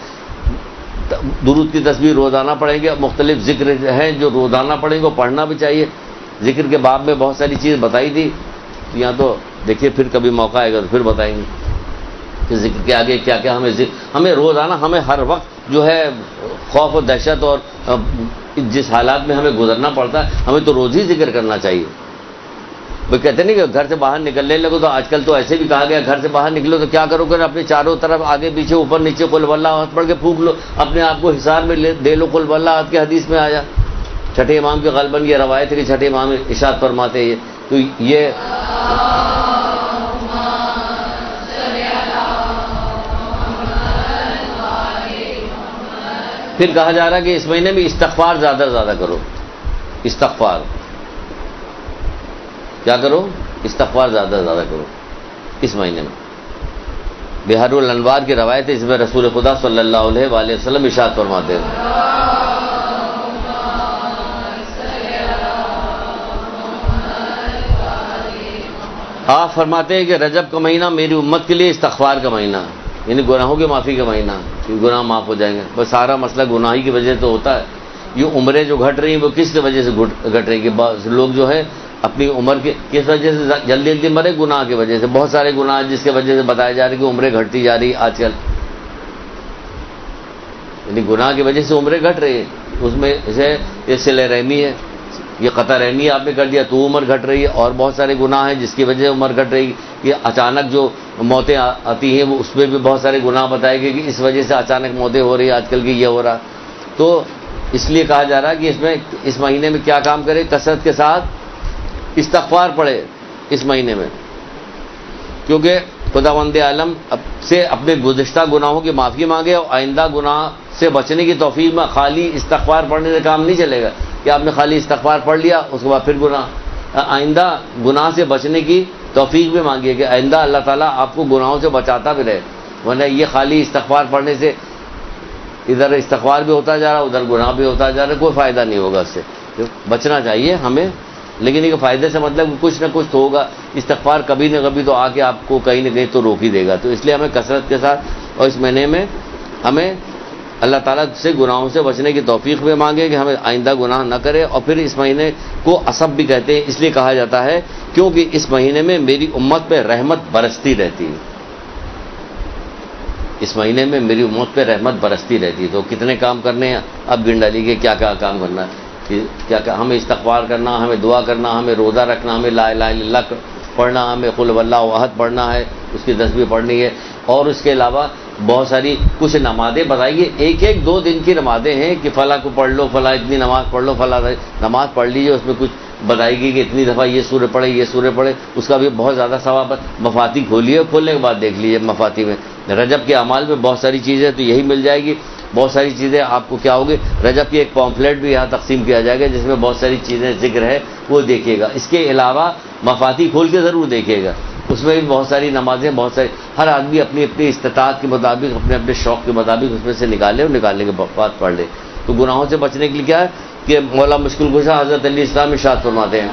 درود کی تصویر روزانہ پڑھیں گے. مختلف ذکر ہیں جو روزانہ پڑھیں گے، وہ پڑھنا بھی چاہیے. ذکر کے باب میں بہت ساری چیز بتائی تھی، یہاں تو دیکھیے پھر کبھی موقع آئے گا تو پھر بتائیں گے کہ ذکر کے آگے کیا کیا ہمیں روزانہ، ہمیں ہر وقت جو ہے خوف و دہشت اور جس حالات میں ہمیں گزرنا پڑتا ہے ہمیں تو روز ہی ذکر کرنا چاہیے. وہ کہتے نہیں کہ گھر سے باہر نکلنے لگو تو آج کل تو ایسے بھی کہا گیا گھر سے باہر نکلو تو کیا کرو کہ اپنے چاروں طرف آگے پیچھے اوپر نیچے قل واللہ احد پڑھ کے پھونک لو، اپنے آپ کو حصار میں دے لو. قل واللہ احد کے حدیث میں آیا. چھٹے امام کے غالباً یہ روایت ہے کہ چھٹے امام ارشاد فرماتے ہیں. تو یہ پھر کہا جا رہا ہے کہ اس مہینے میں استغفار زیادہ سے زیادہ کرو. استغفار کیا کرو؟ استغفار زیادہ سے زیادہ کرو اس مہینے میں. بحر الانوار کی روایت ہے، اس میں رسول خدا صلی اللہ علیہ وآلہ وسلم ارشاد فرماتے ہیں، آپ فرماتے ہیں کہ رجب کا مہینہ میری امت کے لیے استغفار کا مہینہ، یعنی گناہوں کی معافی کا مہینہ، کہ گناہ معاف ہو جائیں گے. بس سارا مسئلہ گناہ ہی کی وجہ سے ہوتا ہے. یہ عمریں جو گھٹ رہی ہیں وہ کس کی وجہ سے گھٹ رہی ہیں؟ کہ بعض لوگ جو ہے اپنی عمر کے کس وجہ سے جلدی جلدی مرے؟ گناہ کی وجہ سے. بہت سارے گناہ جس کی وجہ سے بتایا جا رہا ہے کہ عمریں گھٹتی جا رہی آج کل، یعنی گناہ کی وجہ سے عمریں گھٹ رہی ہے. اس میں اسے یہ صلہ رحمی ہے، یہ قطع رحمی آپ نے کر دیا تو عمر گھٹ رہی ہے. اور بہت سارے گناہ ہیں جس کی وجہ سے عمر گھٹ رہی ہے. یہ اچانک جو موتیں آتی ہیں وہ اس میں بھی بہت سارے گناہ بتائے گئے کہ اس وجہ سے اچانک موتیں ہو رہی ہیں آج کل کی، یہ ہو رہا. تو اس لیے کہا جا رہا ہے کہ اس مہینے میں کیا کام کرے؟ کثرت کے ساتھ استغفار پڑھے اس مہینے میں، کیونکہ خداوند عالم سے اپنے گزشتہ گناہوں کی معافی مانگے اور آئندہ گناہ سے بچنے کی توفیق میں. خالی استغفار پڑھنے سے کام نہیں چلے گا کہ آپ نے خالی استغفار پڑھ لیا اس کے بعد پھر گناہ. آئندہ گناہ سے بچنے کی توفیق بھی مانگیے کہ آئندہ اللہ تعالیٰ آپ کو گناہوں سے بچاتا بھی رہے. ورنہ یہ خالی استغفار پڑھنے سے ادھر استغفار بھی ہوتا جا رہا ادھر گناہ بھی ہوتا جا رہا، کوئی فائدہ نہیں ہوگا. اس سے بچنا چاہیے ہمیں، لیکن یہ فائدے سے مطلب کچھ نہ کچھ تو ہوگا. استغفار کبھی نہ کبھی تو آ کے آپ کو کہیں نہ کہیں تو روک ہی دے گا. تو اس لیے ہمیں کثرت کے ساتھ اور اس مہینے میں ہمیں اللہ تعالیٰ سے گناہوں سے بچنے کی توفیق بھی مانگے کہ ہمیں آئندہ گناہ نہ کرے. اور پھر اس مہینے کو اسب بھی کہتے ہیں، اس لیے کہا جاتا ہے کیونکہ اس مہینے میں میری امت پہ رحمت برستی رہتی ہے. اس مہینے میں میری امت پہ رحمت برستی رہتی ہے. تو کتنے کام کرنے ہیں اب گن ڈالی کہ کیا کیا کام کرنا ہے. کیا ہمیں استغفار کرنا، ہمیں دعا کرنا، ہمیں روزہ رکھنا، ہمیں لا الہ الا اللہ پڑھنا، ہمیں قل واللہ احد پڑھنا ہے، اس کی تسبیح پڑھنی ہے. اور اس کے علاوہ بہت ساری کچھ نمازیں بتائیے، ایک ایک 2 دن کی نمازیں ہیں کہ فلاں کو پڑھ لو، فلاں اتنی نماز پڑھ لو، فلاں نماز پڑھ لیجیے. اس میں کچھ بتائے گی کہ اتنی دفعہ یہ سورہ پڑھے، یہ سورہ پڑھے، اس کا بھی بہت زیادہ ثواب ہے. مفاتی کھولیے، کھولنے کے بعد دیکھ لیجیے مفاتی میں رجب کے اعمال میں بہت ساری چیزیں تو یہی مل جائے گی. بہت ساری چیزیں آپ کو کیا ہوگی، رجب کی ایک پامفلیٹ بھی یہاں تقسیم کیا جائے گا جس میں بہت ساری چیزیں ذکر ہے، وہ دیکھیے گا. اس کے علاوہ مفاتی کھول کے ضرور دیکھیے گا، اس میں بھی بہت ساری نمازیں، بہت ساری، ہر آدمی اپنی اپنی استطاعت کے مطابق، اپنے اپنے شوق کے مطابق اس میں سے نکالے اور نکالنے کے بعد پڑھ لے. تو گناہوں سے بچنے کے لیے کیا ہے کہ مولا مشکل کشا حضرت علی اسلام ارشاد فرماتے ہیں،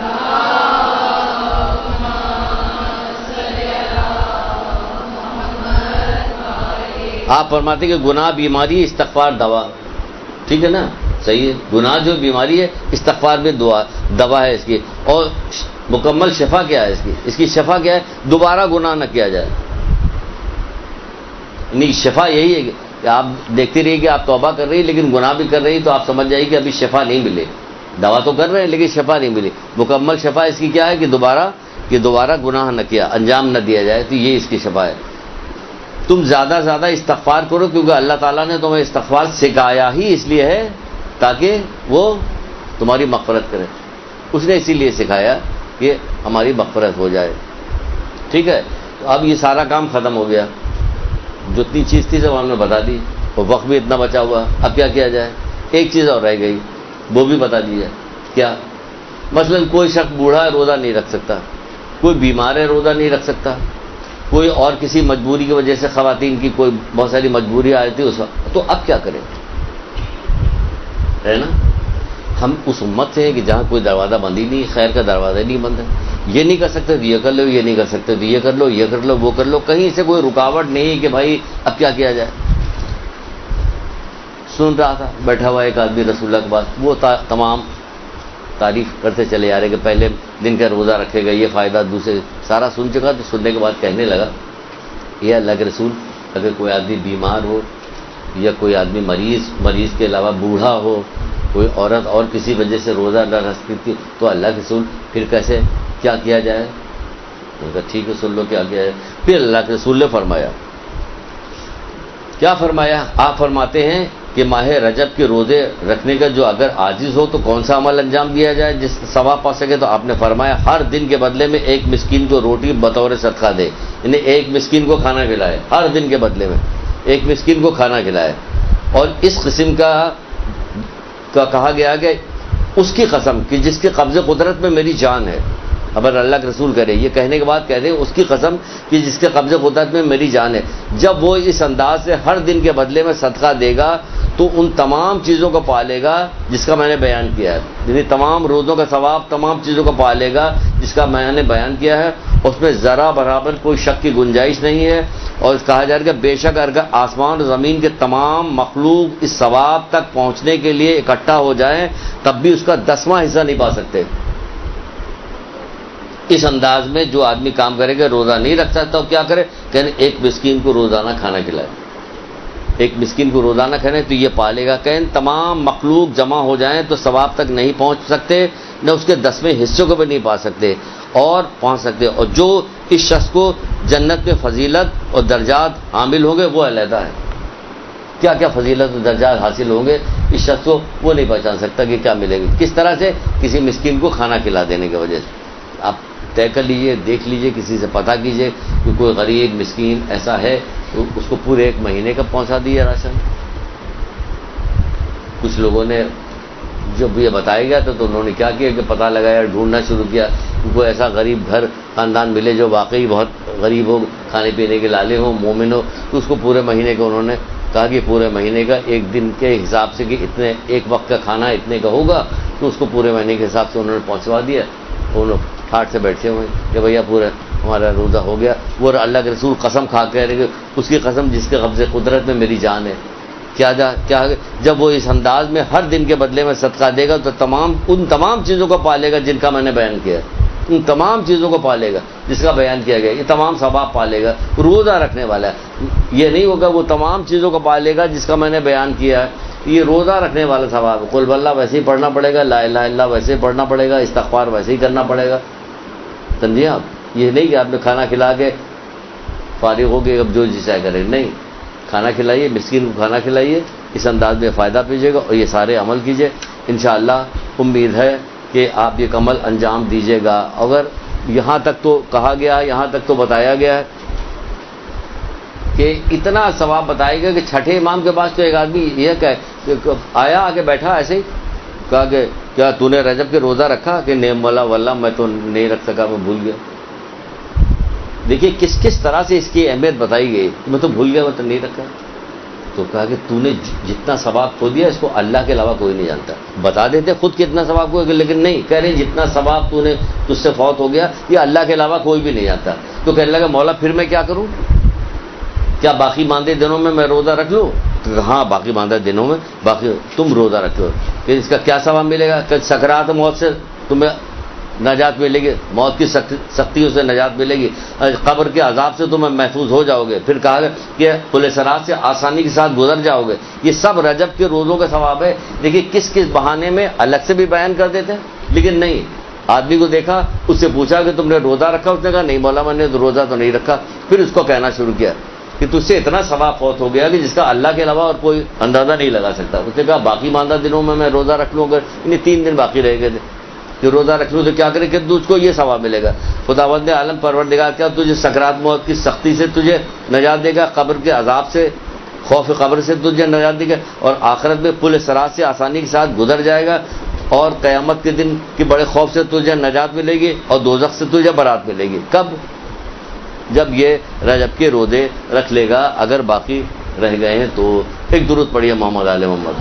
آپ فرماتے ہیں کہ گناہ بیماری، استغفار دوا. ٹھیک ہے نا، صحیح ہے. گناہ جو بیماری ہے، استغفار میں دوا ہے اس کی. اور مکمل شفا کیا ہے اس کی شفا کیا ہے؟ دوبارہ گناہ نہ کیا جائے. نہیں، شفا یہی ہے کہ آپ دیکھتے رہیے کہ آپ توبہ کر رہی لیکن گناہ بھی کر رہی، تو آپ سمجھ جائیے کہ ابھی شفا نہیں ملے. دوا تو کر رہے ہیں لیکن شفا نہیں ملی. مکمل شفا اس کی کیا ہے کہ دوبارہ گناہ نہ کیا، انجام نہ دیا جائے. تو یہ اس کی شفا ہے. تم زیادہ سے زیادہ استغفار کرو، کیونکہ اللہ تعالیٰ نے تمہیں استغفار سکھایا ہی اس لیے ہے تاکہ وہ تمہاری مغفرت کرے. اس نے اسی لیے سکھایا کہ ہماری مغفرت ہو جائے. ٹھیک ہے، تو اب یہ سارا کام ختم ہو گیا. جتنی چیز تھی سب ہم نے بتا دی، اور وقت بھی اتنا بچا ہوا. اب کیا کیا جائے؟ ایک چیز اور رہ گئی، وہ بھی بتا دی جائے. کیا؟ مثلا کوئی شخص بوڑھا ہے، روزہ نہیں رکھ سکتا. کوئی بیمار ہے، روزہ نہیں رکھ سکتا. کوئی اور کسی مجبوری کی وجہ سے خواتین کی کوئی بہت ساری مجبوری آئی تھی اس وقت، تو اب کیا کریں؟ ہے نا، ہم اس امت سے ہیں کہ جہاں کوئی دروازہ بند ہی نہیں، خیر کا دروازہ نہیں بند ہے. یہ نہیں کر سکتے تو یہ کر لو، یہ نہیں کر سکتے تو یہ کر لو، یہ کر لو، وہ کر لو. کہیں سے کوئی رکاوٹ نہیں کہ بھائی اب کیا کیا جائے. سن رہا تھا بیٹھا ہوا ایک آدمی رسول اللہ کے پاس، وہ تمام تعریف کرتے چلے جا رہے کہ پہلے دن کا روزہ رکھے گا، یہ فائدہ، دوسرے سارا سن چکا. تو سننے کے بعد کہنے لگا، یہ اللہ کے رسول، اگر کوئی آدمی بیمار ہو یا کوئی آدمی مریض کے علاوہ بوڑھا ہو، کوئی عورت اور کسی وجہ سے روزہ نہ رکھ سکتی، تو اللہ کے رسول پھر کیسے کیا کیا جائے؟ ان کا ٹھیک ہے سن لو کیا کیا جائے. پھر اللہ کے رسول نے فرمایا، کیا فرمایا؟ آپ فرماتے ہیں کہ ماہ رجب کے روزے رکھنے کا جو اگر عاجز ہو تو کون سا عمل انجام دیا جائے جس سے ثواب پا سکے؟ تو آپ نے فرمایا ہر دن کے بدلے میں ایک مسکین کو روٹی بطور صدقہ دے، یعنی ایک مسکین کو کھانا کھلائے. ہر دن کے بدلے میں ایک مسکین کو کھانا کھلائے. اور اس قسم کا کہا گیا کہ اس کی قسم کہ جس کے قبض قدرت میں میری جان ہے، اگر اللہ کے رسول کہہ رہے یہ کہنے کے بعد کہہ رہے اس کی قسم کہ جس کے قبضے قدرت میں میری جان ہے، جب وہ اس انداز سے ہر دن کے بدلے میں صدقہ دے گا تو ان تمام چیزوں کو پالے گا جس کا میں نے بیان کیا ہے، یعنی تمام روزوں کا ثواب تمام چیزوں کو پالے گا جس کا میں نے بیان کیا ہے، اس میں ذرا برابر کوئی شک کی گنجائش نہیں ہے۔ اور کہا جا رہا ہے کہ بے شک اگر آسمان اور زمین کے تمام مخلوق اس ثواب تک پہنچنے کے لیے اکٹھا ہو جائیں تب بھی اس کا 10واں حصہ نہیں پا سکتے۔ اس انداز میں جو آدمی کام کرے گا، روزہ نہیں رکھ سکتا تو کیا کرے؟ کہنے ایک مسکین کو روزانہ کھانا کھلائے، ایک مسکین کو روزانہ کھانے تو یہ پالے گا۔ کہیں تمام مخلوق جمع ہو جائیں تو ثواب تک نہیں پہنچ سکتے، نہ اس کے 10ویں حصوں کو بھی نہیں پا سکتے اور پہنچ سکتے۔ اور جو اس شخص کو جنت میں فضیلت اور درجات حاصل ہوں گے وہ علیحدہ ہے، کیا کیا فضیلت اور درجات حاصل ہوں گے اس شخص کو وہ نہیں پہچان سکتا کہ کیا ملے گی، کس طرح سے؟ کسی مسکین کو کھانا کھلا دینے کی وجہ سے۔ آپ طے کر لیجئے، دیکھ لیجئے، کسی سے پتہ کیجئے کہ کوئی غریب مسکین ایسا ہے تو اس کو پورے 1 مہینے کا پہنچا دیے راشن۔ کچھ لوگوں نے جب یہ بتایا گیا تو انہوں نے کیا کیا کہ پتہ لگایا، ڈھونڈنا شروع کیا کہ کوئی ایسا غریب گھر خاندان ملے جو واقعی بہت غریب ہو، کھانے پینے کے لالے ہوں، مومن ہو، تو اس کو پورے مہینے کا انہوں نے کہا کہ پورے مہینے کا 1 دن کے حساب سے کہ اتنے 1 وقت کا کھانا اتنے کا ہوگا، تو اس کو پورے مہینے کے حساب سے انہوں نے پہنچوا دیا۔ وہ لوگ ٹھاٹ سے بیٹھے ہوئے کہ بھیا پورا ہمارا روزہ ہو گیا۔ وہ اللہ کے رسول قسم کھا کے رہے کہ اس کی قسم جس کے قبضے قدرت میں میری جان ہے۔ کیا جب وہ اس انداز میں ہر دن کے بدلے میں صدقہ دے گا تو ان تمام چیزوں کو پالے گا جن کا میں نے بیان کیا، ان تمام چیزوں کو پالے گا جس کا بیان کیا گیا، یہ تمام ثواب پالے گا۔ روزہ رکھنے والا ہے، یہ نہیں ہوگا وہ تمام چیزوں کو پالے گا جس کا میں نے بیان کیا ہے، یہ روزہ رکھنے والا ثواب ہے۔ قل واللہ ویسے ہی پڑھنا پڑے گا، لا الہ الا اللہ ویسے ہی پڑھنا پڑے گا، استغفار ویسے ہی کرنا پڑے گا۔ سمجھے آپ؟ یہ نہیں کہ آپ نے کھانا کھلا کے فارغ ہو کے اب جو جی چاہے کرے، نہیں، کھانا کھلائیے، مسکین کو کھانا کھلائیے، اس انداز میں فائدہ پیجیے گا اور یہ سارے عمل کیجیے، انشاءاللہ امید ہے کہ آپ یہ عمل انجام دیجیے گا۔ اگر یہاں تک تو کہا گیا، یہاں تک تو بتایا گیا ہے کہ اتنا ثواب بتائے گا کہ چھٹے امام کے پاس تو ایک آدمی یہ کہ آیا آگے بیٹھا ایسے ہی، کہا کہ کیا تو نے رجب کے روزہ رکھا؟ کہ نہیں مولا واللہ میں تو نہیں رکھ سکا، میں بھول گیا۔ دیکھیے کس طرح سے اس کی اہمیت بتائی گئی، میں تو بھول گیا، میں تو نہیں رکھا۔ تو کہا کہ تو نے جتنا ثواب کھو دیا اس کو اللہ کے علاوہ کوئی نہیں جانتا۔ بتا دیتے خود کتنا ثواب کھو، لیکن نہیں، کہہ رہے جتنا ثواب تو نے تجھ سے فوت ہو گیا یہ اللہ کے علاوہ کوئی بھی نہیں جانتا۔ تو کہنے لگا مولا پھر میں کیا کروں؟ کیا باقی ماندے دنوں میں روزہ رکھ لوں؟ ہاں باقی ماندہ دنوں میں باقی تم روزہ رکھو، کہ اس کا کیا ثواب ملے گا؟ کہ سکرات موت سے تمہیں نجات ملے گی، موت کی سختیوں سے نجات ملے گی، قبر کے عذاب سے تمہیں محفوظ ہو جاؤ گے، پھر کہا کہ پل صراط سے آسانی کے ساتھ گزر جاؤ گے۔ یہ سب رجب کے روزوں کا ثواب ہے۔ دیکھیے کس بہانے میں الگ سے بھی بیان کر دیتے ہیں، لیکن نہیں، آدمی کو دیکھا، اس سے پوچھا کہ تم نے روزہ رکھا؟ اس نے کہا نہیں مولا میں نے روزہ تو نہیں رکھا۔ پھر اس کو کہنا شروع کیا کہ تجھ سے اتنا ثواب فوت ہو گیا کہ جس کا اللہ کے علاوہ اور کوئی اندازہ نہیں لگا سکتا۔ اس نے کہا باقی ماندہ دنوں میں روزہ رکھ لوں، اگر انہیں 3 دن باقی رہ گئے تھے کہ روزہ رکھ لوں تو کیا کرے کہ تجھ کو یہ ثواب ملے گا۔ خداوند عالم پروردگار کیا تجھے سکرات موت کی سختی سے تجھے نجات دے گا، قبر کے عذاب سے، خوف قبر سے تجھے نجات دے گا، اور آخرت میں پل صراط سے آسانی کے ساتھ گزر جائے گا، اور قیامت کے دن کے بڑے خوف سے تجھے نجات ملے گی، اور دوزخ سے تجھے برات ملے گی۔ کب؟ جب یہ رجب کے روزے رکھ لے گا، اگر باقی رہ گئے ہیں تو۔ ایک درود پڑھیے محمد آل محمد۔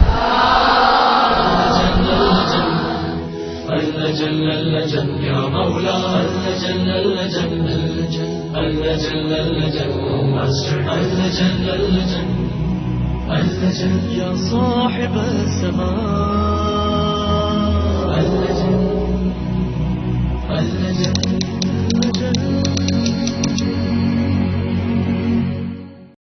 يا صاحب السماء